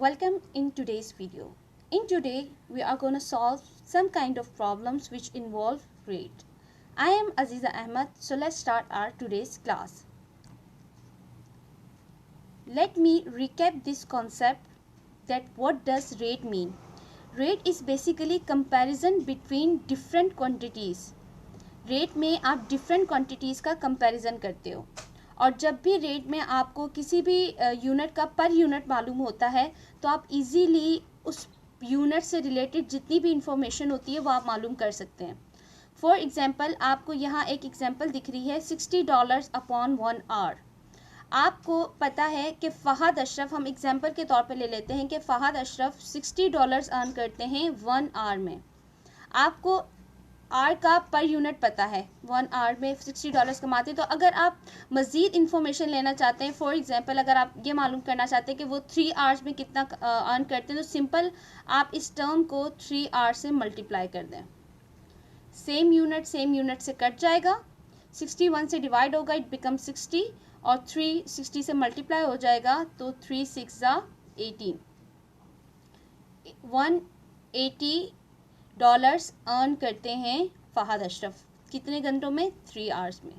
Welcome in today's video. In today, we are going to solve some kind of problems which involve rate. I am Aziza Ahmed, so let's start our today's class. Let me recap this concept that what does rate mean. Rate is basically comparison between different quantities. Rate में आप different quantities का comparison करते हो और जब भी rate में आपको किसी भी यूनिट का पर यूनिट मालूम होता है तो आप इजीली उस यूनिट से रिलेटेड जितनी भी इंफॉर्मेशन होती है वो आप मालूम कर सकते हैं. फॉर एग्जांपल आपको यहाँ एक एग्जांपल दिख रही है $60 अपॉन 1 आवर. आपको पता है कि फ़हाद अशरफ, हम एग्जांपल के तौर पे ले लेते हैं कि फ़हाद अशरफ $60 अर्न करते हैं 1 आवर में. आपको आर का पर यूनिट पता है, 1 आवर में $60 कमाते हैं. तो अगर आप मज़ीद इन्फॉर्मेशन लेना चाहते हैं, फॉर एग्जांपल अगर आप ये मालूम करना चाहते हैं कि वो 3 आवर्स में कितना अर्न करते हैं, तो सिंपल आप इस टर्म को 3 आवर्स से मल्टीप्लाई कर दें. सेम यूनिट से कट जाएगा, 61 से डिवाइड होगा, इट बिकम 60 और 360 से मल्टीप्लाई हो जाएगा तो 3 6 18. $180 अर्न करते हैं फ़हाद अशरफ कितने घंटों में? 3 आवर्स में.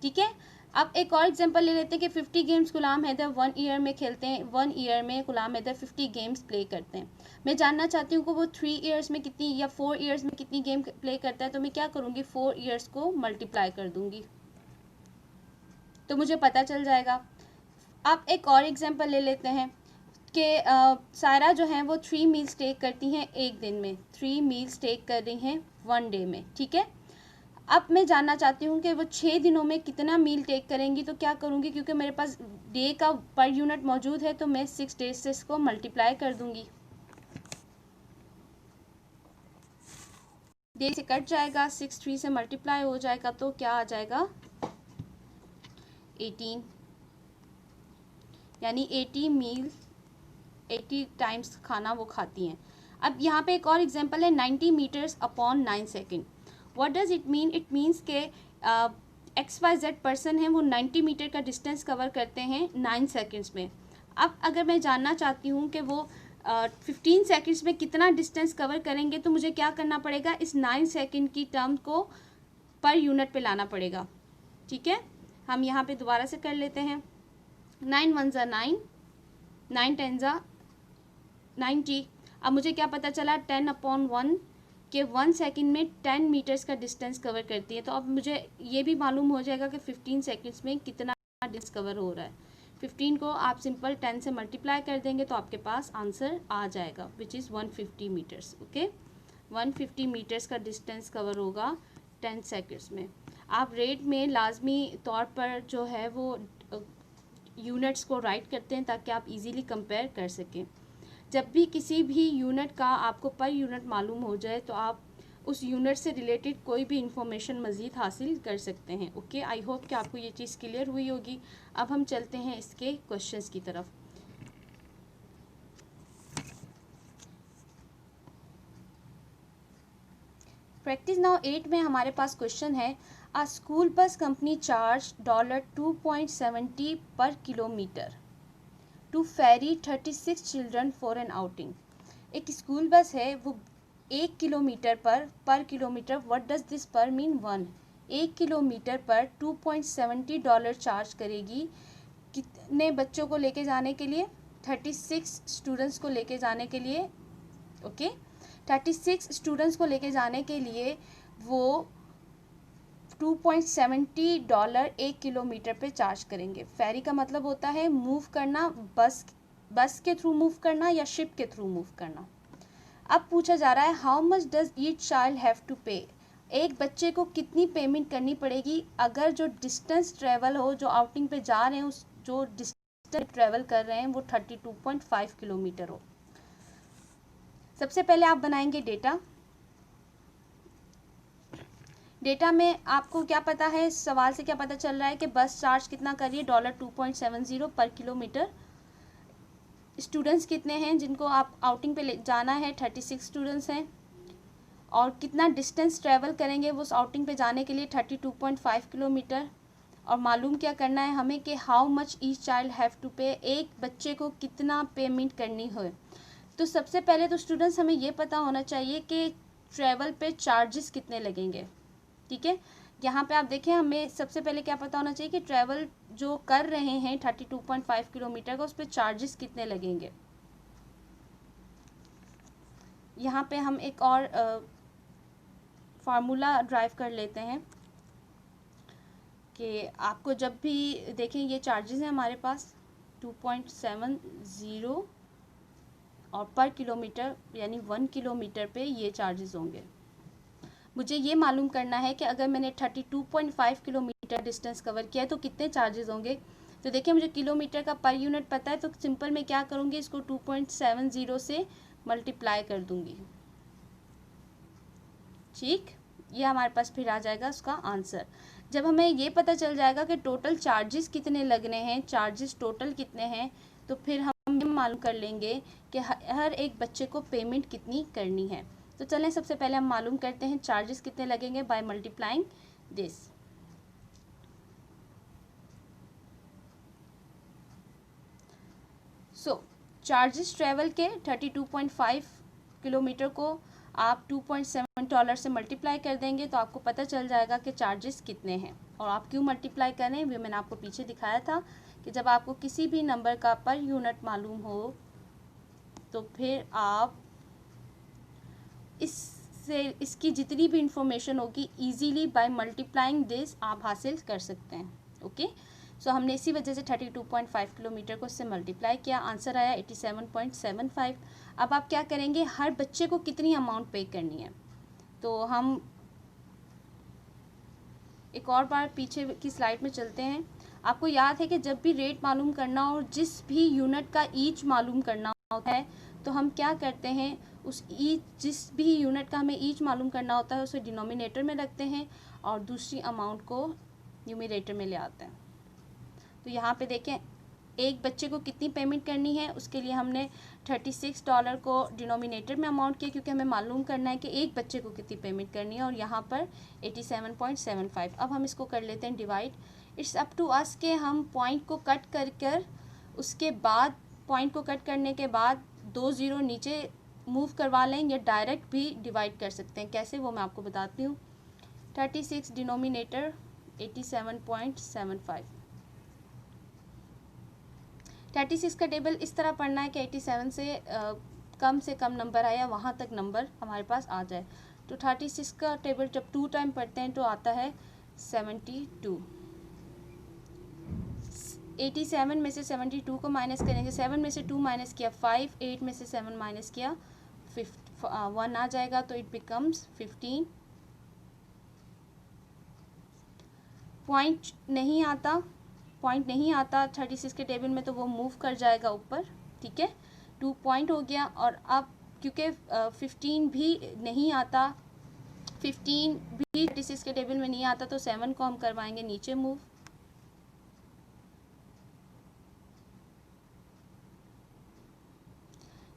ठीक है. अब एक और एग्जांपल ले लेते हैं कि 50 गेम्स गुलाम हैदर 1 ईयर में खेलते हैं. 1 ईयर में गुलाम हैदर 50 गेम्स प्ले करते हैं. मैं जानना चाहती हूँ कि वो 3 ईयर्स में कितनी या 4 ईयर्स में कितनी गेम प्ले करता है. तो मैं क्या करूँगी, 4 ईयर्स को मल्टीप्लाई कर दूँगी तो मुझे पता चल जाएगा. अब एक और एग्जाम्पल ले लेते हैं कि सारा जो है वो 3 मील्स टेक करती हैं एक दिन में. 3 मील्स टेक कर रही हैं 1 डे में. ठीक है. अब मैं जानना चाहती हूँ कि वो 6 दिनों में कितना मील टेक करेंगी. तो क्या करूँगी, क्योंकि मेरे पास डे का पर यूनिट मौजूद है तो मैं 6 डेज से इसको मल्टीप्लाई कर दूँगी. डे से कट जाएगा, 6 3 से मल्टीप्लाई हो जाएगा तो क्या आ जाएगा 18. यानी 80 मील 80 टाइम्स खाना वो खाती हैं. अब यहाँ पे एक और एग्जांपल है 90 meters upon 9 second. What does it mean? It means के XYZ पर्सन है, वो 90 मीटर का डिस्टेंस कवर करते हैं 9 सेकेंड्स में. अब अगर मैं जानना चाहती हूँ कि वो 15 सेकेंड्स में कितना डिस्टेंस कवर करेंगे तो मुझे क्या करना पड़ेगा, इस 9 सेकेंड की टर्म को पर यूनिट पे लाना पड़ेगा. ठीक है. हम यहाँ पे दोबारा से कर लेते हैं. 9 1 9, 9 10 90. अब मुझे क्या पता चला, 10 अपॉन 1 के 1 सेकेंड में 10 मीटर्स का डिस्टेंस कवर करती है. तो अब मुझे ये भी मालूम हो जाएगा कि 15 सेकेंड्स में कितना डिस्टेंस कवर हो रहा है. 15 को आप सिंपल 10 से मल्टीप्लाई कर देंगे तो आपके पास आंसर आ जाएगा which is 150 meters. Okay. 150 meters का डिस्टेंस कवर होगा 10 सेकेंड्स में. आप रेट में लाजमी तौर पर जो है वो यूनिट्स को राइट करते हैं ताकि आप इजीली कंपेयर कर सकें. जब भी किसी भी यूनिट का आपको पर यूनिट मालूम हो जाए तो आप उस यूनिट से रिलेटेड कोई भी इंफॉर्मेशन मज़ीद हासिल कर सकते हैं. ओके. आई होप कि आपको ये चीज़ क्लियर हुई होगी. अब हम चलते हैं इसके क्वेश्चंस की तरफ. प्रैक्टिस नाउ 8 में हमारे पास क्वेश्चन है, a school bus company charge $2.70 per kilometer to ferry 36 children for an outing. एक स्कूल बस है, वो 1 kilometer per kilometer, what does this per mean 1. 1 kilometer per $2.70 charge करेगी कितने बच्चों को लेके जाने के लिए? 36 स्टूडेंट्स को लेके जाने के लिए. ओके. 36 स्टूडेंट्स को लेके जाने के लिए वो $2.70 1 किलोमीटर पे चार्ज करेंगे. फेरी का मतलब होता है मूव करना, बस के थ्रू मूव करना या शिप के थ्रू मूव करना. अब पूछा जा रहा है how much does each child have to pay. एक बच्चे को कितनी पेमेंट करनी पड़ेगी अगर जो डिस्टेंस ट्रेवल हो, जो आउटिंग पे जा रहे हैं, उस जो डिस्टेंस ट्रेवल कर रहे हैं वो 32.5 किलोमीटर हो. सबसे पहले आप बनाएंगे डेटा. डेटा में आपको क्या पता है, सवाल से क्या पता चल रहा है कि बस चार्ज कितना कर रही है, $2.70 पर किलोमीटर. स्टूडेंट्स कितने हैं जिनको आप आउटिंग पे जाना है, 36 स्टूडेंट्स हैं. और कितना डिस्टेंस ट्रेवल करेंगे वो उस आउटिंग पे जाने के लिए, 32.5 किलोमीटर. और मालूम क्या करना है हमें कि how much each child have to pay, एक बच्चे को कितना पेमेंट करनी हो। तो सबसे पहले तो स्टूडेंट्स हमें ये पता होना चाहिए कि ट्रैवल पे चार्जेस कितने लगेंगे। ठीक है, यहाँ पे आप देखें हमें सबसे पहले क्या पता होना चाहिए कि ट्रैवल जो कर रहे हैं 32.5 किलोमीटर का, उस पर चार्जेस कितने लगेंगे। यहाँ पे हम एक और फार्मूला ड्राइव कर लेते हैं कि आपको जब भी देखें ये चार्जेस हैं हमारे पास 2.70 और पर किलोमीटर यानी 1 किलोमीटर पे ये चार्जेस होंगे। मुझे ये मालूम करना है कि अगर मैंने 32.5 किलोमीटर डिस्टेंस कवर किया है तो कितने चार्जेस होंगे। तो देखिए मुझे किलोमीटर का पर यूनिट पता है, तो सिंपल मैं क्या करूँगी, इसको 2.70 से मल्टीप्लाई कर दूँगी। ठीक, ये हमारे पास फिर आ जाएगा उसका आंसर। जब हमें ये पता चल जाएगा कि टोटल चार्जेस कितने लगने हैं, चार्जेस टोटल कितने हैं, तो फिर हम ये मालूम कर लेंगे कि हर एक बच्चे को पेमेंट कितनी करनी है। तो चलें सबसे पहले हम मालूम करते हैं चार्जेस कितने लगेंगे by multiplying this. So charges travel के 32.5 किलोमीटर को आप $2.7 से मल्टीप्लाई कर देंगे तो आपको पता चल जाएगा कि चार्जेस कितने हैं। और आप क्यों मल्टीप्लाई करें वो मैंने आपको पीछे दिखाया था कि जब आपको किसी भी नंबर का पर यूनिट मालूम हो तो फिर आप इसकी जितनी भी इंफॉर्मेशन होगी इजीली बाय मल्टीप्लाइंग दिस आप हासिल कर सकते हैं। ओके, सो हमने इसी वजह से 32.5 किलोमीटर को इससे मल्टीप्लाई किया, आंसर आया 87.75। अब आप क्या करेंगे, हर बच्चे को कितनी अमाउंट पे करनी है। तो हम एक और बार पीछे की स्लाइड में चलते हैं। आपको याद है कि जब भी रेट मालूम करना हो और जिस भी यूनिट का ईच मालूम करना होता है तो हम क्या करते हैं, उस ईच जिस भी यूनिट का हमें ईच मालूम करना होता है उसे डिनोमिनेटर में रखते हैं और दूसरी अमाउंट को न्यूमरेटर में ले आते हैं। तो यहाँ पे देखें एक बच्चे को कितनी पेमेंट करनी है, उसके लिए हमने $36 को डिनोमिनेटर में अमाउंट किया क्योंकि हमें मालूम करना है कि एक बच्चे को कितनी पेमेंट करनी है, और यहाँ पर 87.75। अब हम इसको कर लेते हैं divide. It's up to us के हम पॉइंट को कट कर उसके बाद पॉइंट को कट करने के बाद 2 ज़ीरो नीचे मूव करवा लें या डायरेक्ट भी डिवाइड कर सकते हैं। कैसे वो मैं आपको बताती हूँ। 36 डिनोमिनेटर 87.75। 36 का टेबल इस तरह पढ़ना है कि 87 से कम नंबर आया वहाँ तक नंबर हमारे पास आ जाए। तो 36 का टेबल जब 2 टाइम पढ़ते हैं तो आता है 72। 87 में से 72 को माइनस करेंगे, 7 में से 2 माइनस किया 5, 8 में से 7 माइनस किया 1 आ जाएगा, तो इट बिकम्स 15। पॉइंट नहीं आता 36 के टेबल में तो वो मूव कर जाएगा ऊपर। ठीक है, 2 पॉइंट हो गया। और अब क्योंकि 15 भी नहीं आता, 15 भी 36 के टेबल में नहीं आता, तो 7 को हम करवाएंगे नीचे मूव।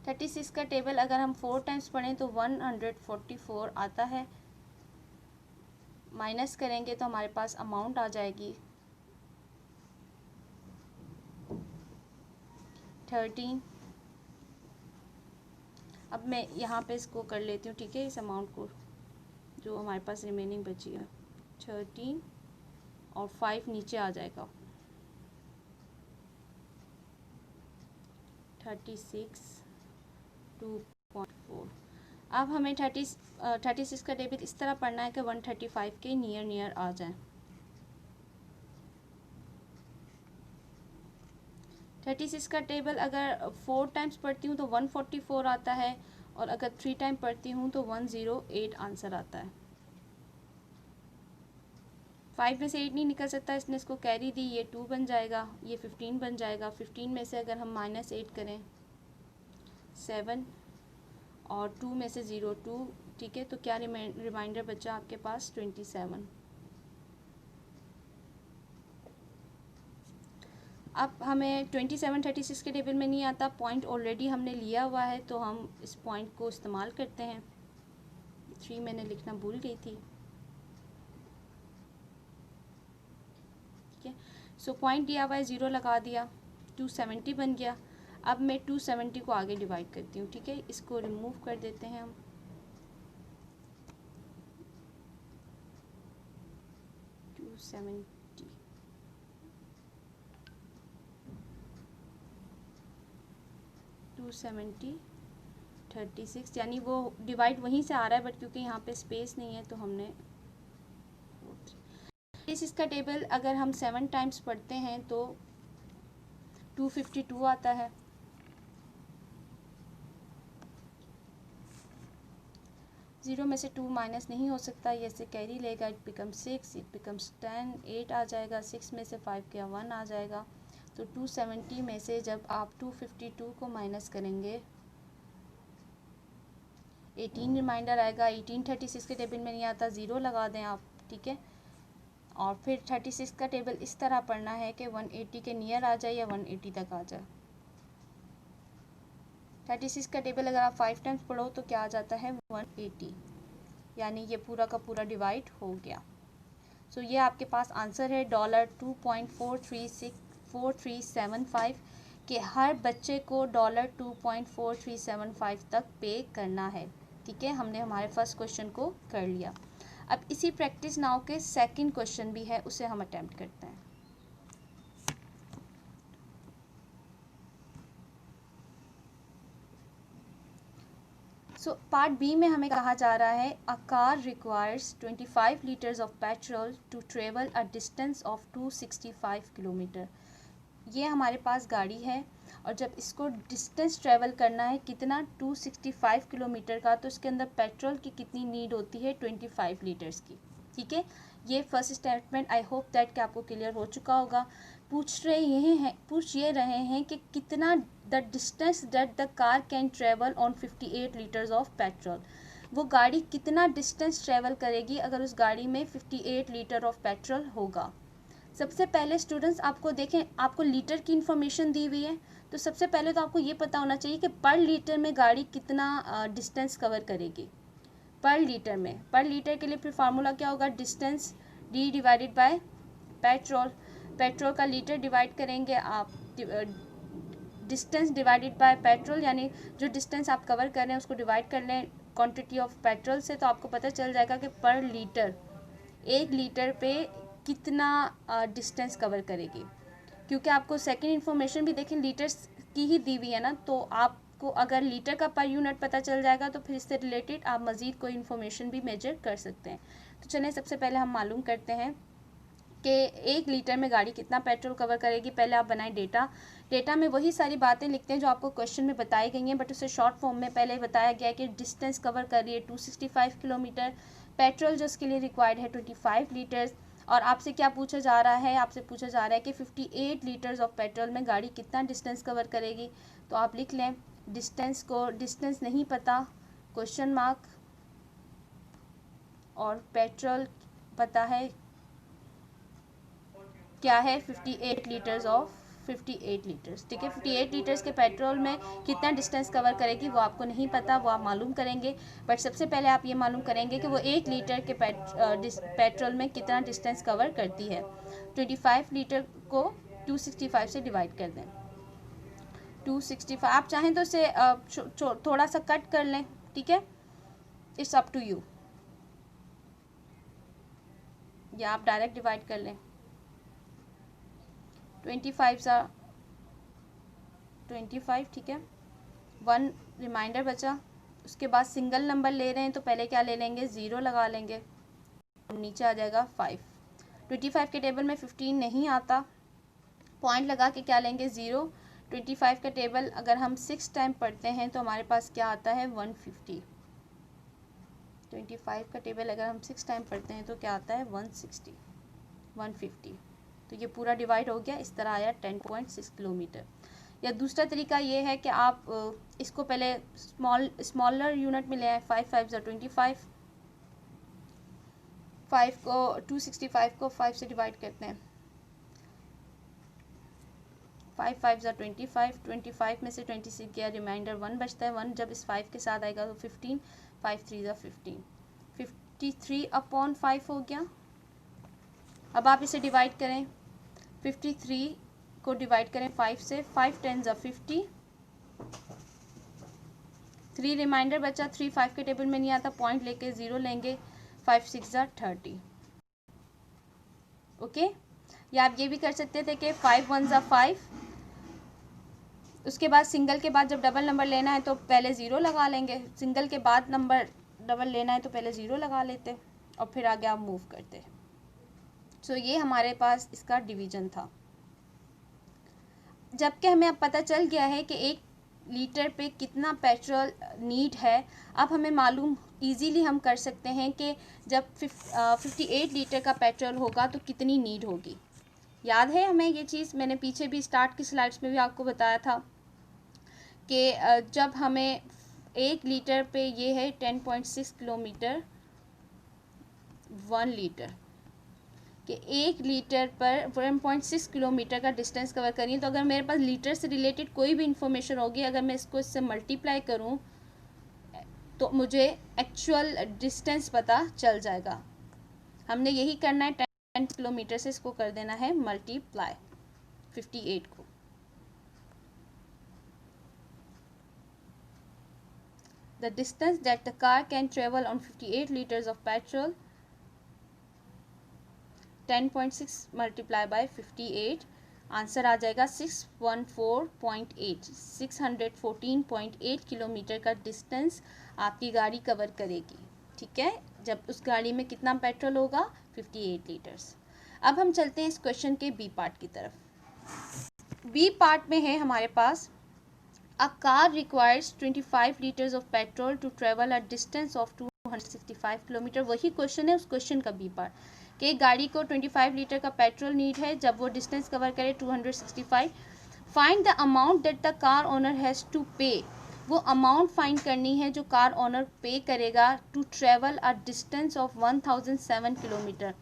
थर्टी सिक्स का टेबल अगर हम 4 टाइम्स पढ़ें तो 144 आता है। माइनस करेंगे तो हमारे पास अमाउंट आ जाएगी 13। अब मैं यहाँ पे इसको कर लेती हूँ। ठीक है, इस अमाउंट को जो हमारे पास रिमेनिंग बची है 13 और 5 नीचे आ जाएगा 36 2.4। अब हमें 36 का टेबल इस तरह पढ़ना है कि 135 के नियर आ जाए। 36 का टेबल अगर 4 टाइम्स पढ़ती हूँ तो 144 आता है, और अगर 3 टाइम पढ़ती हूँ तो 108 आंसर आता है। 5 में से 8 नहीं निकल सकता, इसने इसको कैरी दी, ये 2 बन जाएगा, ये 15 बन जाएगा। 15 में से अगर हम -8 करें 7 और 2 में से 0 2। ठीक है, तो क्या रिमाइंडर बचा आपके पास 27। अब हमें 27 36 के टेबल में नहीं आता, पॉइंट ऑलरेडी हमने लिया हुआ है, तो हम इस पॉइंट को इस्तेमाल करते हैं। 3 मैंने लिखना भूल गई थी। सो पॉइंट दिया हुआ है, 0 लगा दिया, 270 बन गया। अब मैं 270 को आगे डिवाइड करती हूँ, ठीक है, इसको रिमूव कर देते हैं हम। 270 270 36, यानी वो डिवाइड वहीं से आ रहा है, बट क्योंकि यहाँ पे स्पेस नहीं है तो हमने इसका टेबल अगर हम 7 टाइम्स पढ़ते हैं तो 252 आता है। 0 में से 2 माइनस नहीं हो सकता, ये से कैरी लेगा, इट बिकम्स 6, इट बिकम्स 10, 8 आ जाएगा, 6 में से 5 गया 1 आ जाएगा। तो 270 में से जब आप 252 को माइनस करेंगे 18 रिमाइंडर आएगा। 18 36 के टेबल में नहीं आता, 0 लगा दें आप, ठीक है। और फिर 36 का टेबल इस तरह पढ़ना है कि 180 के नियर आ जाए या 180 तक आ जाए। 36 का टेबल अगर आप 5 टाइम्स पढ़ो तो क्या आ जाता है 180, यानी ये पूरा का पूरा डिवाइड हो गया। सो ये आपके पास आंसर है $2.4375 कि हर बच्चे को $2.4375 तक पे करना है, ठीक है। हमने हमारे फर्स्ट क्वेश्चन को कर लिया। अब इसी प्रैक्टिस नाउ के सेकंड क्वेश्चन भी है, उसे हम अटेम्प्ट करते हैं। सो पार्ट बी में हमें कहा जा रहा है a car requires 25 liters of petrol to travel a distance of 265 kilometer. ये हमारे पास गाड़ी है और जब इसको डिस्टेंस ट्रेवल करना है कितना 265 किलोमीटर का, तो इसके अंदर पेट्रोल की कितनी नीड होती है 25 लीटर्स की, ठीक है। ये first statement I hope that कि आपको क्लियर हो चुका होगा। पूछ ये रहे हैं कि कितना the distance that the car can travel on 58 litres of petrol. वो गाड़ी कितना डिस्टेंस ट्रेवल करेगी अगर उस गाड़ी में 58 लीटर ऑफ पेट्रोल होगा। सबसे पहले स्टूडेंट्स आपको देखें, आपको लीटर की इन्फॉर्मेशन दी हुई है, तो सबसे पहले तो आपको ये पता होना चाहिए कि पर लीटर में गाड़ी कितना डिस्टेंस कवर करेगी। पर लीटर के लिए फिर फार्मूला क्या होगा, distance D divided by petrol. Petrol का लीटर डिवाइड करेंगे आप, डिस्टेंस डिवाइडेड बाय पेट्रोल, यानी जो डिस्टेंस आप कवर कर रहे हैं उसको डिवाइड कर लें क्वांटिटी ऑफ पेट्रोल से, तो आपको पता चल जाएगा कि पर लीटर 1 लीटर पे कितना डिस्टेंस कवर करेगी। क्योंकि आपको सेकंड इन्फॉर्मेशन भी देखें लीटर्स की ही दी हुई है ना, तो आपको अगर लीटर का पर यूनिट पता चल जाएगा तो फिर इससे रिलेटेड आप मज़ीद कोई इन्फॉर्मेशन भी मेजर कर सकते हैं। तो चलिए सबसे पहले हम मालूम करते हैं कि 1 लीटर में गाड़ी कितना पेट्रोल कवर करेगी। पहले आप बनाएं डेटा में वही सारी बातें लिखते हैं जो आपको क्वेश्चन में बताई गई हैं, बट उसे शॉर्ट फॉर्म में पहले बताया गया है कि डिस्टेंस कवर कर रही है 265 किलोमीटर, पेट्रोल जो उसके लिए रिक्वायर्ड है 25 लीटर्स, और आपसे क्या पूछा जा रहा है, आपसे पूछा जा रहा है कि 58 लीटर्स ऑफ पेट्रोल में गाड़ी कितना डिस्टेंस कवर करेगी। तो आप लिख लें डिस्टेंस को, डिस्टेंस नहीं पता क्वेश्चन मार्क, और पेट्रोल पता है क्या है 58 लीटर्स ऑफ 58 लीटर्स, ठीक है। 58 लीटर्स के पेट्रोल में कितना डिस्टेंस कवर करेगी वो आपको नहीं पता, वो आप मालूम करेंगे। बट सबसे पहले आप ये मालूम करेंगे कि वो 1 लीटर के पेट्रोल में कितना डिस्टेंस कवर करती है। 25 लीटर को 265 से डिवाइड कर दें। 265 आप चाहें तो इसे थोड़ा सा कट कर लें, ठीक है, इट्स अप टू यू, या आप डायरेक्ट डिवाइड कर लें। 25 25, ठीक है। 1 रिमाइंडर बचा, उसके बाद सिंगल नंबर ले रहे हैं तो पहले क्या ले लेंगे 0 लगा लेंगे, नीचे आ जाएगा 5। 25 के टेबल में 15 नहीं आता, पॉइंट लगा के क्या लेंगे 0। 25 का टेबल अगर हम 6 टाइम पढ़ते हैं तो हमारे पास क्या आता है 150। 25 का टेबल अगर हम 6 टाइम पढ़ते हैं तो क्या आता है 160 150। तो ये पूरा डिवाइड हो गया, इस तरह आया 10.6 किलोमीटर। या दूसरा तरीका ये है कि आप इसको पहले स्मॉलर यूनिट में ले आए, 5 5 25, 5 को 265 को 5 से डिवाइड करते हैं, 5 5 25, 25 में से 26 गया, रिमाइंडर 1 बचता है, 1 जब इस 5 के साथ आएगा तो 15, 5 3 15, 53/5 हो गया। अब आप इसे डिवाइड करें, 53 को डिवाइड करें 5 से, 5 10 50, 3 रिमाइंडर बचा, 3 5 के टेबल में नहीं आता, पॉइंट लेके 0 लेंगे, 5 6 30। ओके, या आप ये भी कर सकते थे कि 5 1 5, उसके बाद सिंगल के बाद जब डबल नंबर लेना है तो पहले 0 लगा लेंगे, सिंगल के बाद नंबर डबल लेना है तो पहले 0 लगा लेते और फिर आगे आप मूव करते। सो ये हमारे पास इसका डिवीजन था। जबकि हमें अब पता चल गया है कि 1 लीटर पे कितना पेट्रोल नीड है, अब हमें मालूम इजीली हम कर सकते हैं कि जब 58 लीटर का पेट्रोल होगा तो कितनी नीड होगी। याद है हमें ये चीज़, मैंने पीछे भी स्टार्ट की स्लाइड्स में भी आपको बताया था कि जब हमें 1 लीटर पे ये है 10.6 किलोमीटर 1 लीटर, कि 1 लीटर पर 1.6 किलोमीटर का डिस्टेंस कवर करिए, तो अगर मेरे पास लीटर से रिलेटेड कोई भी इंफॉर्मेशन होगी, अगर मैं इसको इससे मल्टीप्लाई करूं तो मुझे एक्चुअल डिस्टेंस पता चल जाएगा। हमने यही करना है, 10 किलोमीटर से इसको कर देना है मल्टीप्लाई 58 को। The distance that the car can travel on 58 liters of petrol, 10.6 multiply by 58, answer आ जाएगा 614.8, 614.8 किलोमीटर का डिस्टेंस आपकी गाड़ी कवर करेगी। ठीक है, जब उस गाड़ी में कितना पेट्रोल होगा, 58 लीटर्स। अब हम चलते हैं इस क्वेश्चन के बी पार्ट की तरफ। बी पार्ट में है हमारे पास, A car requires 25 liters of petrol to travel a distance of 265 kilometre. वही क्वेश्चन है, उस क्वेश्चन का बी पार्ट कि गाड़ी को 25 लीटर का पेट्रोल नीड है जब वो डिस्टेंस कवर करे 265। Find the amount that the car owner has to pay, वो अमाउंट फाइंड करनी है जो कार ओनर पे करेगा to travel a distance of 1007 kilometer.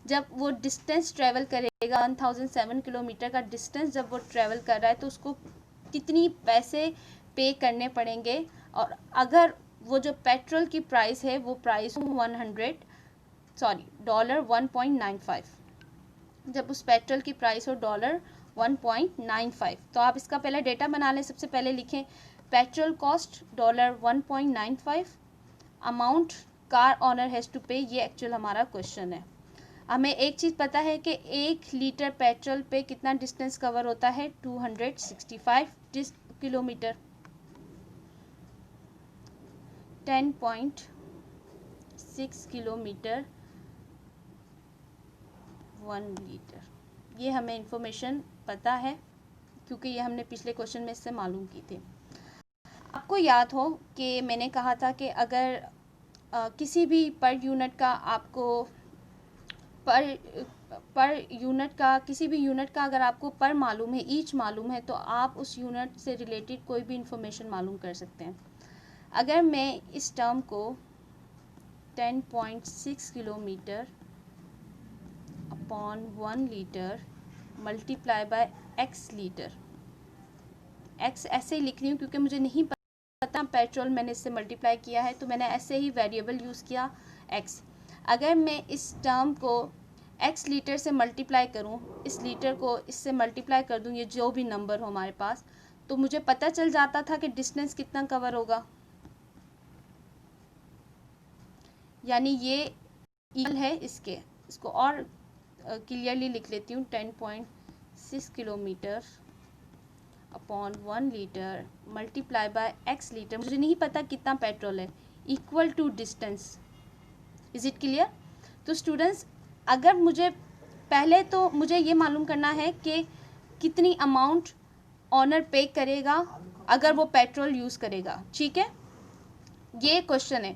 जब वो डिस्टेंस ट्रेवल करेगा 1007 किलोमीटर का डिस्टेंस जब वो ट्रेवल कर रहा है तो उसको कितनी पैसे पे करने पड़ेंगे, और अगर वो जो पेट्रोल की प्राइस है वो प्राइस डॉलर 1.95, जब उस पेट्रोल की प्राइस हो डॉलर 1.95, तो आप इसका पहले डेटा बना लें। सबसे पहले लिखें petrol cost dollar 1.95, amount car owner has to pay, ये एक्चुअल हमारा क्वेश्चन है। हमें एक चीज़ पता है कि 1 लीटर पेट्रोल पे कितना डिस्टेंस कवर होता है, 265 किलोमीटर, 10.6 किलोमीटर 1 लीटर। ये हमें इंफॉर्मेशन पता है क्योंकि ये हमने पिछले क्वेश्चन में इससे मालूम की थी। आपको याद हो कि मैंने कहा था कि अगर किसी भी पर यूनिट का आपको पर यूनिट का किसी भी यूनिट का अगर आपको पर मालूम है, ईच मालूम है, तो आप उस यूनिट से रिलेटेड कोई भी इंफॉर्मेशन मालूम कर सकते हैं। अगर मैं इस टर्म को 10.6 kilometer upon 1 liter multiply by x litre, x ऐसे ही लिख रही हूँ क्योंकि मुझे नहीं पता पेट्रोल मैंने इससे मल्टीप्लाई किया है, तो मैंने ऐसे ही वेरिएबल यूज़ किया x। अगर मैं इस टर्म को x लीटर से मल्टीप्लाई करूँ, इस लीटर को इससे मल्टीप्लाई कर दूँ, ये जो भी नंबर हो हमारे पास, तो मुझे पता चल जाता था कि डिस्टेंस कितना कवर होगा। यानी ये इक्वल है इसके, इसको और क्लियरली लिख लेती हूँ, 10.6 kilometer upon 1 liter multiply by x liter, मुझे नहीं पता कितना पेट्रोल है, equal to distance. Is it clear? तो स्टूडेंट्स, अगर मुझे पहले तो मुझे ये मालूम करना है कि कितनी अमाउंट ऑनर पे करेगा अगर वो पेट्रोल यूज़ करेगा। ठीक है, ये क्वेश्चन है।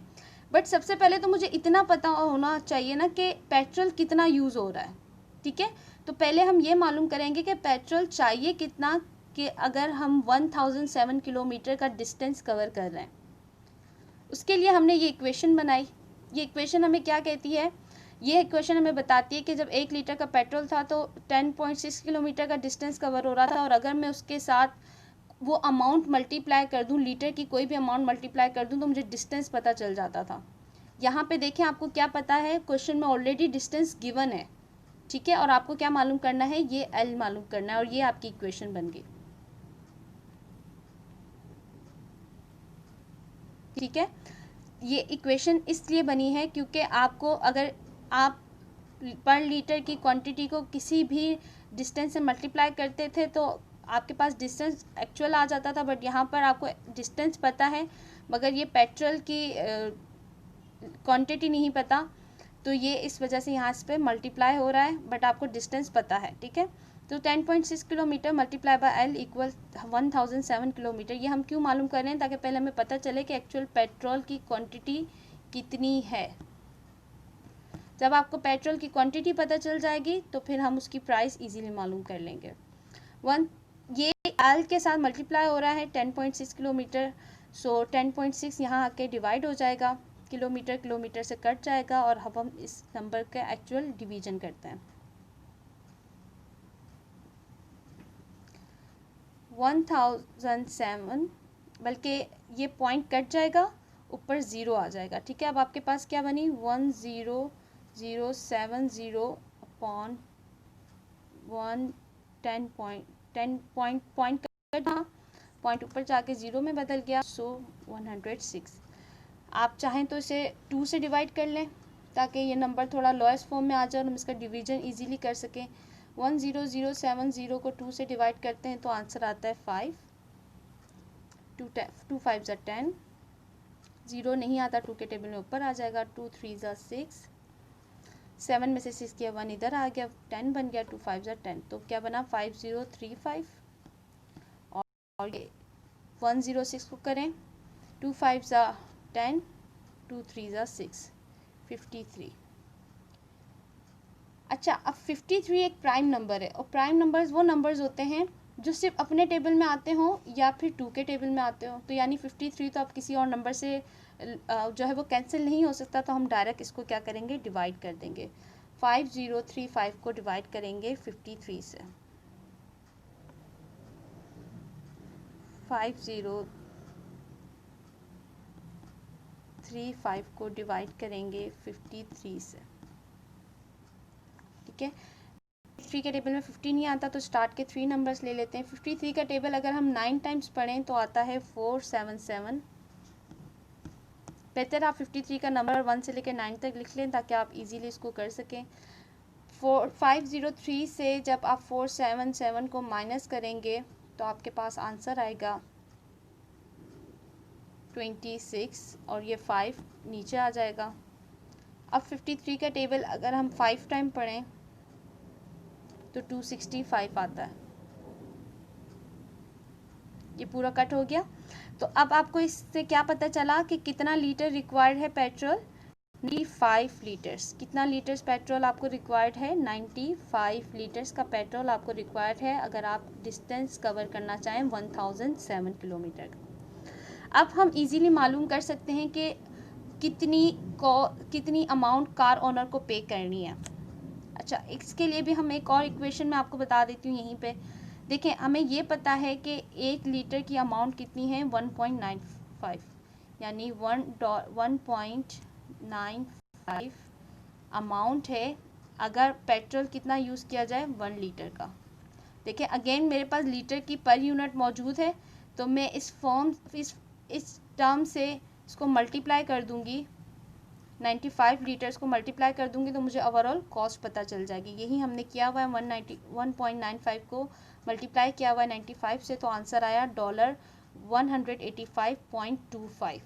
बट सबसे पहले तो मुझे इतना पता होना चाहिए ना कि पेट्रोल कितना यूज़ हो रहा है। ठीक है, तो पहले हम ये मालूम करेंगे कि पेट्रोल चाहिए कितना, कि अगर हम 1007 किलोमीटर का डिस्टेंस कवर कर रहे हैं। उसके लिए हमने ये इक्वेशन बनाई। ये इक्वेशन हमें क्या कहती है, ये इक्वेशन हमें बताती है कि जब 1 लीटर का पेट्रोल था तो 10.6 किलोमीटर का डिस्टेंस कवर हो रहा था, और अगर मैं उसके साथ वो अमाउंट मल्टीप्लाई कर दूं, लीटर की कोई भी अमाउंट मल्टीप्लाई कर दूं, तो मुझे डिस्टेंस पता चल जाता था। यहाँ पे देखें, आपको क्या पता है, क्वेश्चन में ऑलरेडी डिस्टेंस गिवन है, ठीक है, और आपको क्या मालूम करना है, ये एल मालूम करना है, और ये आपकी इक्वेशन बन गई। ठीक है, ये इक्वेशन इसलिए बनी है क्योंकि आपको, अगर आप पर लीटर की क्वांटिटी को किसी भी डिस्टेंस से मल्टीप्लाई करते थे तो आपके पास डिस्टेंस एक्चुअल आ जाता था, बट यहाँ पर आपको डिस्टेंस पता है मगर ये पेट्रोल की क्वांटिटी नहीं पता, तो ये इस वजह से यहाँ पे मल्टीप्लाई हो रहा है, बट आपको डिस्टेंस पता है। ठीक है, तो 10.6 kilometre multiply by L equal 1007 kilometre. ये हम क्यों मालूम कर रहे हैं, ताकि पहले हमें पता चले कि एक्चुअल पेट्रोल की क्वांटिटी कितनी है। जब आपको पेट्रोल की क्वांटिटी पता चल जाएगी तो फिर हम उसकी प्राइस इजीली मालूम कर लेंगे। ये एल के साथ मल्टीप्लाई हो रहा है 10.6 किलोमीटर, सो 10.6 यहाँ आके डिवाइड हो जाएगा, किलोमीटर किलोमीटर से कट जाएगा, और अब हम इस नंबर का एक्चुअल डिवीजन करते हैं। 1007, बल्कि ये पॉइंट कट जाएगा, ऊपर ज़ीरो आ जाएगा। ठीक है, अब आपके पास क्या बनी, 10070 अपॉन 10 पॉइंट कटा, पॉइंट ऊपर जाके ज़ीरो में बदल गया, सो 106। आप चाहें तो इसे 2 से डिवाइड कर लें ताकि ये नंबर थोड़ा लोएस्ट फॉर्म में आ जाए और हम इसका डिवीजन इजीली कर सकें। 10070 को 2 से डिवाइड करते हैं तो आंसर आता है 5, 2 5 ज़ा 10, 0 नहीं आता 2 के टेबल में ऊपर आ जाएगा, 2 3 ज़ा 6, 7 में से 6 किया 1 इधर आ गया, 10 बन गया, 2 5 ज़ा 10, तो क्या बना 5035। और ये 106 को करें, 2 5 ज़ा 10, 2 3 ज़ा 6, 53। अच्छा, अब 53 एक प्राइम नंबर है, और प्राइम नंबर्स वो नंबर्स होते हैं जो सिर्फ अपने टेबल में आते हों या फिर 2 के टेबल में आते हो। तो यानी 53 तो आप किसी और नंबर से जो है वो कैंसिल नहीं हो सकता, तो हम डायरेक्ट इसको क्या करेंगे, डिवाइड कर देंगे। 5035 को डिवाइड करेंगे 53 से, 5035 को डिवाइड करेंगे 53 से। ठीक है, 3 के टेबल में 50 नहीं आता तो स्टार्ट के 3 नंबर्स ले लेते हैं। 53 का टेबल अगर हम 9 टाइम्स पढ़ें तो आता है 477। बेहतर आप 53 का नंबर 1 से लेकर 9 तक लिख लें ताकि आप इजीली इसको कर सकें। 503 से जब आप 477 को माइनस करेंगे तो आपके पास आंसर आएगा 26, और ये 5 नीचे आ जाएगा। अब 53 का टेबल अगर हम 5 टाइम पढ़ें तो 265 आता है, ये पूरा कट हो गया। तो अब आपको इससे क्या पता चला कि कितना लीटर रिक्वायर्ड है पेट्रोल, 95 लीटर्स। कितना लीटर्स पेट्रोल आपको रिक्वायर्ड है, 95 लीटर्स का पेट्रोल आपको रिक्वायर्ड है अगर आप डिस्टेंस कवर करना चाहें 1007 किलोमीटर का। अब हम इजीली मालूम कर सकते हैं कि कितनी अमाउंट कार ओनर को पे करनी है। अच्छा, इसके लिए भी हम एक और इक्वेशन में आपको बता देती हूँ यहीं पे। देखें, हमें ये पता है कि 1 लीटर की अमाउंट कितनी है, 1.95, यानी 1.95 अमाउंट है अगर पेट्रोल कितना यूज़ किया जाए, 1 लीटर का। देखें, अगेन मेरे पास लीटर की पर यूनिट मौजूद है, तो मैं इस टर्म से इसको मल्टीप्लाई कर दूंगी, 95 लीटर्स को मल्टीप्लाई कर दूंगी तो मुझे ओवरऑल कॉस्ट पता चल जाएगी। यही हमने किया हुआ है, 1.95 को मल्टीप्लाई किया हुआ है 95 से, तो आंसर आया $185.25।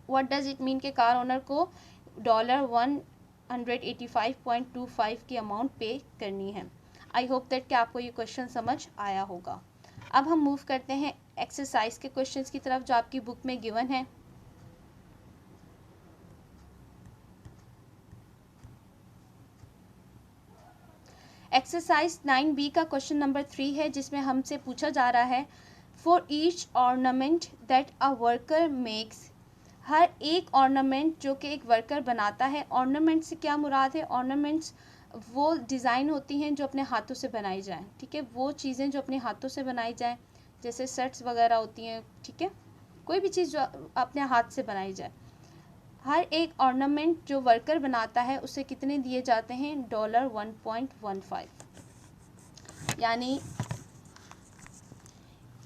व्हाट डज इट मीन के कार ओनर को $185.25 की अमाउंट पे करनी है। आई होप दैट कि आपको ये क्वेश्चन समझ आया होगा। अब हम मूव करते हैं एक्सरसाइज के क्वेश्चंस की तरफ जो आपकी बुक में गिवन है। एक्सरसाइज 9B का क्वेश्चन नंबर 3 है, जिसमें हमसे पूछा जा रहा है, for each ornament that a worker makes. हर एक ऑर्नामेंट जो कि एक वर्कर बनाता है, ऑर्नामेंट से क्या मुराद है, ऑर्नामेंट्स वो डिज़ाइन होती हैं जो अपने हाथों से बनाई जाएं। ठीक है, वो चीज़ें जो अपने हाथों से बनाई जाएं, जैसे शर्ट्स वगैरह होती हैं। ठीक है, कोई भी चीज़ जो अपने हाथ से बनाई जाए। हर एक ऑर्नामेंट जो वर्कर बनाता है उसे कितने दिए जाते हैं, $1.15। यानी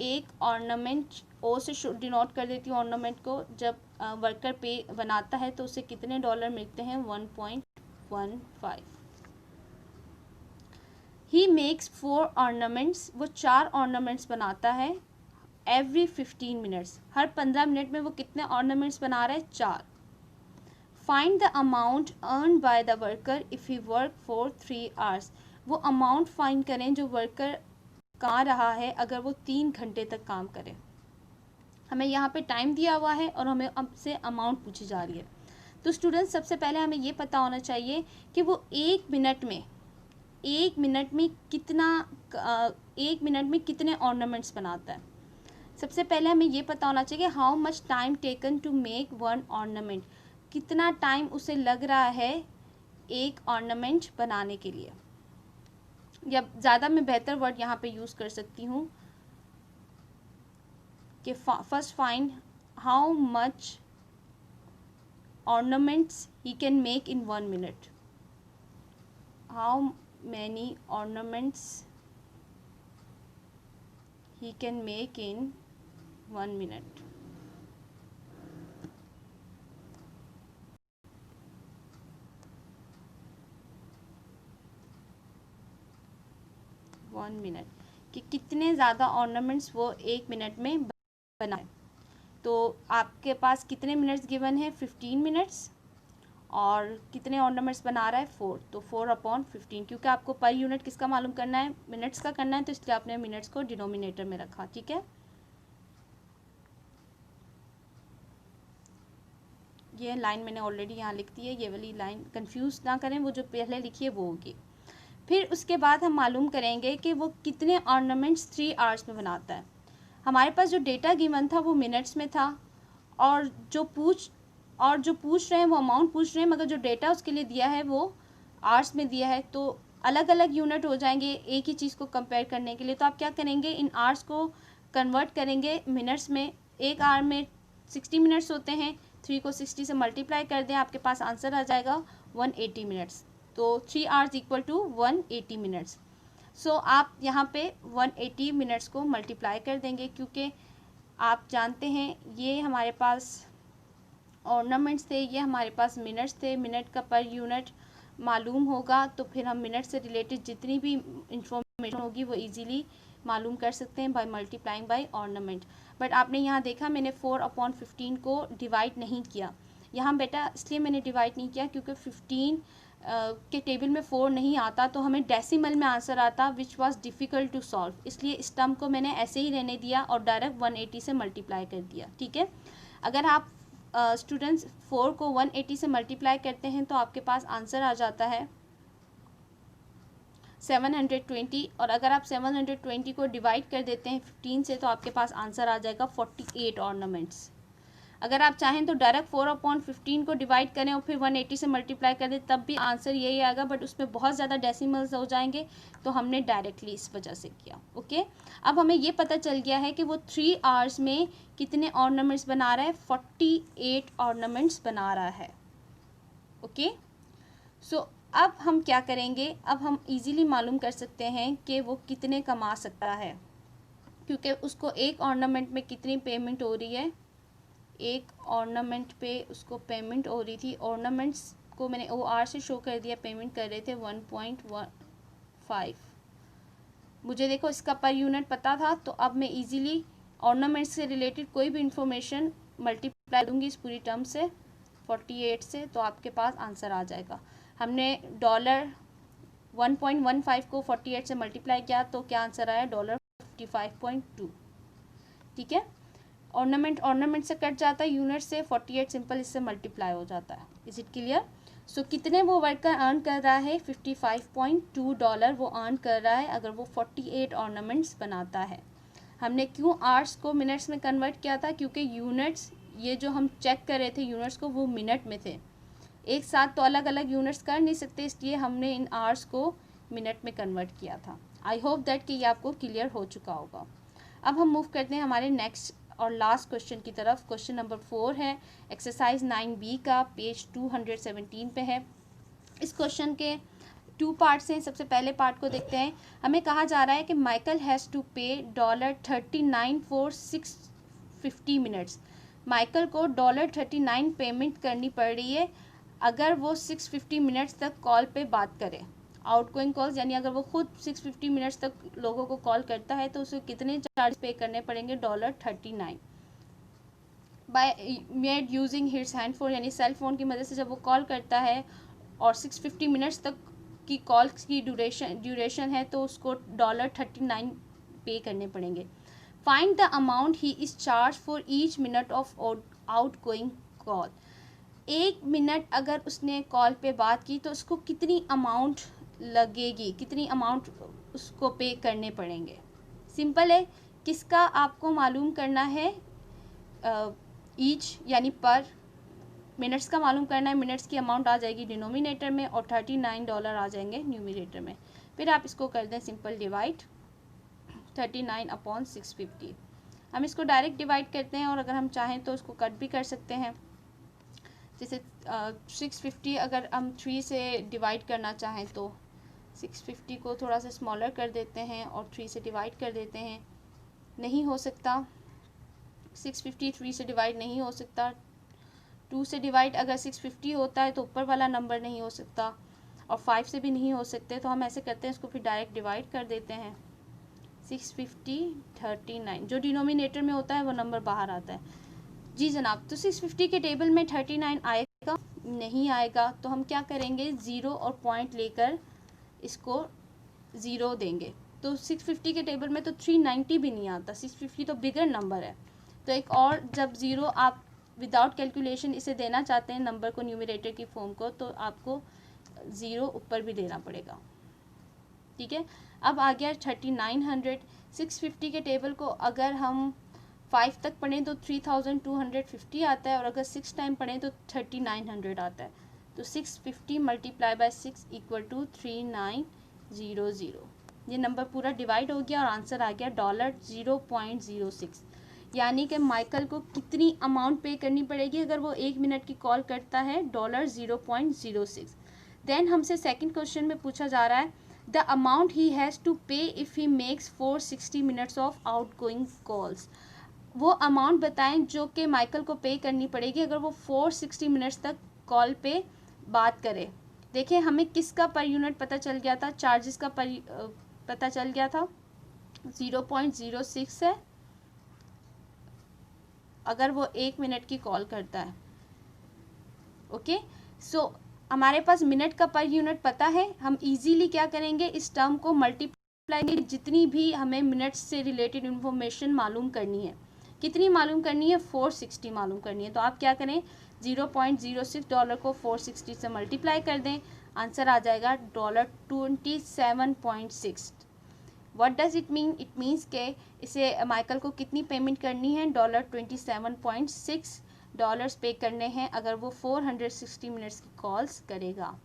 एक ऑर्नामेंट, ओ से डिनोट कर देती हूँ ऑर्नामेंट को, जब वर्कर पे बनाता है तो उसे कितने डॉलर मिलते हैं, 1.15। ही मेक्स 4 ऑर्नामेंट्स, वो 4 ऑर्नामेंट्स बनाता है एवरी 15 मिनट्स, हर 15 मिनट में वो कितने ऑर्नामेंट्स बना रहा है, 4। Find the amount earn by the worker if he work for 3 hours. वो अमाउंट फाइंड करें जो वर्कर कमा रहा है अगर वो 3 घंटे तक काम करे। हमें यहाँ पे टाइम दिया हुआ है और हमें अब से अमाउंट पूछी जा रही है। तो स्टूडेंट्स, सबसे पहले हमें ये पता होना चाहिए कि वो एक मिनट में कितने ऑर्नामेंट्स बनाता है। सबसे पहले हमें ये पता होना चाहिए how much time taken to make 1 ornament, कितना टाइम उसे लग रहा है एक ऑर्नामेंट बनाने के लिए। या ज़्यादा मैं बेहतर वर्ड यहाँ पे यूज़ कर सकती हूँ कि first find how much ornaments he can make in 1 minute. How many ornaments he can make in 1 minute। कि कितने ज़्यादा ऑर्नामेंट्स वो 1 मिनट में बनाए। तो आपके पास कितने मिनट्स गिवन है, 15 मिनट्स, और कितने ऑर्नामेंट्स बना रहा है, 4। तो 4/15, क्योंकि आपको पर यूनिट किसका मालूम करना है, मिनट्स का करना है, तो इसलिए आपने मिनट्स को डिनोमिनेटर में रखा। ठीक है, ये लाइन मैंने ऑलरेडी यहाँ लिख दी है, ये वाली लाइन कंफ्यूज ना करें, वो जो पहले लिखी है वो होगी। फिर उसके बाद हम मालूम करेंगे कि वो कितने ऑर्नामेंट्स 3 आवर्स में बनाता है। हमारे पास जो डेटा गिवन था वो मिनट्स में था, और जो पूछ रहे हैं वो अमाउंट पूछ रहे हैं, मगर जो डेटा उसके लिए दिया है वो आवर्स में दिया है। तो अलग अलग यूनिट हो जाएंगे एक ही चीज़ को कंपेयर करने के लिए। तो आप क्या करेंगे, इन आवर्स को कन्वर्ट करेंगे मिनट्स में। एक आवर में 60 मिनट्स होते हैं, 3 को 60 से मल्टीप्लाई कर दें, आपके पास आंसर आ जाएगा 180 मिनट्स। तो 3 आवर्स इक्वल टू 180 मिनट्स। सो आप यहाँ पे 180 मिनट्स को मल्टीप्लाई कर देंगे, क्योंकि आप जानते हैं ये हमारे पास ऑर्नामेंट्स थे, ये हमारे पास मिनट्स थे। मिनट का पर यूनिट मालूम होगा तो फिर हम मिनट से रिलेटेड जितनी भी इंफॉर्मेशन होगी वो इजीली मालूम कर सकते हैं by multiplying by ornament. But आपने यहाँ देखा मैंने 4/15 को डिवाइड नहीं किया यहाँ बेटा, इसलिए मैंने डिवाइड नहीं किया क्योंकि 15 के टेबल में 4 नहीं आता तो हमें डेसिमल में आंसर आता, which was difficult to solve. इसलिए इस टर्म को मैंने ऐसे ही रहने दिया और डायरेक्ट 180 से मल्टीप्लाई कर दिया। ठीक है, अगर आप स्टूडेंट्स 4 को 180 से मल्टीप्लाई करते हैं तो आपके पास आंसर आ जाता है 720, और अगर आप 720 को डिवाइड कर देते हैं 15 से तो आपके पास आंसर आ जाएगा 48 ऑर्नामेंट्स। अगर आप चाहें तो डायरेक्ट 4/15 को डिवाइड करें और फिर 180 से मल्टीप्लाई कर दें तब भी आंसर यही आएगा, बट उसमें बहुत ज़्यादा डेसिमल्स हो जाएंगे, तो हमने डायरेक्टली इस वजह से किया। ओके, अब हमें ये पता चल गया है कि वो 3 आवर्स में कितने ऑर्नामेंट्स बना रहा है, 48 ऑर्नामेंट्स बना रहा है। ओके, सो अब हम क्या करेंगे, अब हम इजीली मालूम कर सकते हैं कि वो कितने कमा सकता है, क्योंकि उसको एक ऑर्नामेंट में कितनी पेमेंट हो रही है, एक ऑर्नामेंट पे उसको पेमेंट हो रही थी। ऑर्नामेंट्स को मैंने OR से शो कर दिया, पेमेंट कर रहे थे 1.15। मुझे देखो इसका पर यूनिट पता था, तो अब मैं इजीली ऑर्नामेंट्स से रिलेटेड कोई भी इंफॉर्मेशन मल्टीप्लाई दूंगी इस पूरी टर्म से 48 से, तो आपके पास आंसर आ जाएगा। हमने $1.15 को 48 से मल्टीप्लाई किया तो क्या आंसर आया, $55.2। ठीक है, ऑर्नामेंट से कट जाता है, यूनिट से 48 सिंपल इससे मल्टीप्लाई हो जाता है। Is it clear? सो कितने वो वर्कर अर्न कर रहा है, $55.2 वो अर्न कर रहा है अगर वो 48 ऑर्नामेंट्स बनाता है। हमने क्यों आवर्स को मिनट्स में कन्वर्ट किया था, क्योंकि यूनिट्स ये जो हम चेक कर रहे थे यूनिट्स को वो मिनट में थे, एक साथ तो अलग अलग यूनिट्स कर नहीं सकते, इसलिए हमने इन आवर्स को मिनट में कन्वर्ट किया था। आई होप दैट कि ये आपको क्लियर हो चुका होगा। अब हम मूव करते हैं हमारे नेक्स्ट और लास्ट क्वेश्चन की तरफ। क्वेश्चन नंबर 4 है एक्सरसाइज 9B का, पेज 217 पे है। इस क्वेश्चन के 2 पार्ट्स हैं। सबसे पहले पार्ट को देखते हैं। हमें कहा जा रहा है कि माइकल हैज़ टू पे $39 फॉर 650 मिनट्स। माइकल को $39 पेमेंट करनी पड़ रही है अगर वो 650 मिनट्स तक कॉल पे बात करे। आउटगोइंग कॉल्स यानी अगर वो खुद 650 मिनट्स तक लोगों को कॉल करता है तो उसे कितने चार्ज पे करने पड़ेंगे? $39 by made using his hand phone, यानी सेल फोन की मदद से जब वो कॉल करता है और 650 मिनट्स तक की कॉल की ड्यूरेशन है तो उसको $39 पे करने पड़ेंगे। Find the amount he is charge for each minute of outgoing call. 1 minute अगर उसने कॉल पे बात की तो उसको कितनी अमाउंट लगेगी, कितनी अमाउंट उसको पे करने पड़ेंगे। सिंपल है, किसका आपको मालूम करना है? ईच यानी पर, मिनट्स का मालूम करना है। मिनट्स की अमाउंट आ जाएगी डिनोमिनेटर में और $39 आ जाएंगे न्यूमिनेटर में। फिर आप इसको कर दें सिंपल डिवाइड 39/650। हम इसको डायरेक्ट डिवाइड करते हैं और अगर हम चाहें तो इसको कट भी कर सकते हैं। जैसे 650 अगर हम 3 से डिवाइड करना चाहें तो 650 को थोड़ा सा स्मॉलर कर देते हैं और 3 से डिवाइड कर देते हैं। नहीं हो सकता, 650 3 से डिवाइड नहीं हो सकता। 2 से डिवाइड अगर 650 होता है तो ऊपर वाला नंबर नहीं हो सकता और 5 से भी नहीं हो सकते। तो हम ऐसे करते हैं, इसको फिर डायरेक्ट डिवाइड कर देते हैं। 650 39 जो डिनोमिनेटर में होता है वो नंबर बाहर आता है। जी जनाब, तो 650 के टेबल में 39 आएगा? नहीं आएगा। तो हम क्या करेंगे, ज़ीरो और पॉइंट लेकर इसको ज़ीरो देंगे। तो 650 के टेबल में तो 390 भी नहीं आता। 650 तो बिगर नंबर है। तो एक और जब ज़ीरो आप विदाउट कैलकुलेशन इसे देना चाहते हैं नंबर को, न्यूमरेटर की फॉर्म को, तो आपको ज़ीरो ऊपर भी देना पड़ेगा। ठीक है, अब आ गया 3900। 650 के टेबल को अगर हम 5 तक पढ़ें तो 3250 आता है और अगर 6 टाइम पढ़ें तो 3900 आता है। तो 650 मल्टीप्लाई बाय 6 इक्वल टू 3900। ये नंबर पूरा डिवाइड हो गया और आंसर आ गया $0.06। यानी कि माइकल को कितनी अमाउंट पे करनी पड़ेगी अगर वो 1 मिनट की कॉल करता है? $0.06। देन हमसे सेकंड क्वेश्चन में पूछा जा रहा है the amount he has to pay if he makes 460 minutes of outgoing calls. वो अमाउंट बताएं जो कि माइकल को पे करनी पड़ेगी अगर वो 460 मिनट्स तक कॉल पे बात करे। देखिए, हमें किसका पर यूनिट पता चल गया था? चार्जेस का पता चल गया था। 0.06 है अगर वो 1 मिनट की कॉल करता है। ओके, सो हमारे पास मिनट का पर यूनिट पता है। हम इजीली क्या करेंगे, इस टर्म को मल्टीप्लाई, जितनी भी हमें मिनट्स से रिलेटेड इंफॉर्मेशन मालूम करनी है, कितनी मालूम करनी है? 460 मालूम करनी है। तो आप क्या करें, $0.06 को 460 से मल्टीप्लाई कर दें, आंसर आ जाएगा $27.6। What does it mean? It means के इसे माइकल को कितनी पेमेंट करनी है? $27.6 पे करने हैं अगर वो 460 मिनट्स की कॉल्स करेगा।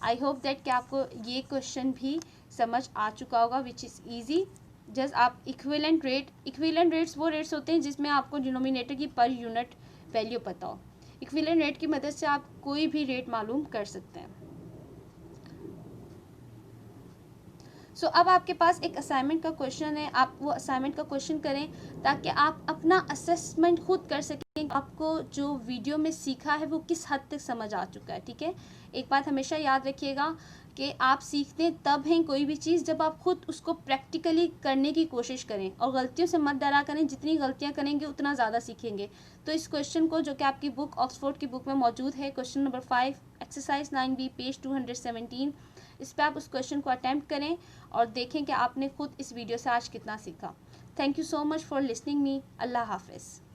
आई होप दैट कि आपको ये क्वेश्चन भी समझ आ चुका होगा, विच इज़ ईजी। जस्ट आप इक्विवेलेंट रेट्स वो रेट्स होते हैं जिसमें आपको डिनोमिनेटर की पर यूनिट वैल्यू पता हो। इक्विवेलेंट रेट की मदद से आप कोई भी रेट मालूम कर सकते हैं। सो अब आपके पास एक असाइनमेंट का क्वेश्चन है, आप वो असाइनमेंट का क्वेश्चन करें ताकि आप अपना असेसमेंट खुद कर सकें, आपको जो वीडियो में सीखा है वो किस हद तक समझ आ चुका है। ठीक है, एक बात हमेशा याद रखिएगा कि आप सीखते तब हैं कोई भी चीज़ जब आप खुद उसको प्रैक्टिकली करने की कोशिश करें, और गलतियों से मत डरा करें। जितनी गलतियां करेंगे उतना ज़्यादा सीखेंगे। तो इस क्वेश्चन को, जो कि आपकी बुक ऑक्सफोर्ड की बुक में मौजूद है, question number 5 exercise 9B page 217, इस पर आप उस क्वेश्चन को अटैम्प्ट करें और देखें कि आपने खुद इस वीडियो से आज कितना सीखा। Thank you so much for listening me. अल्लाह हाफिज़।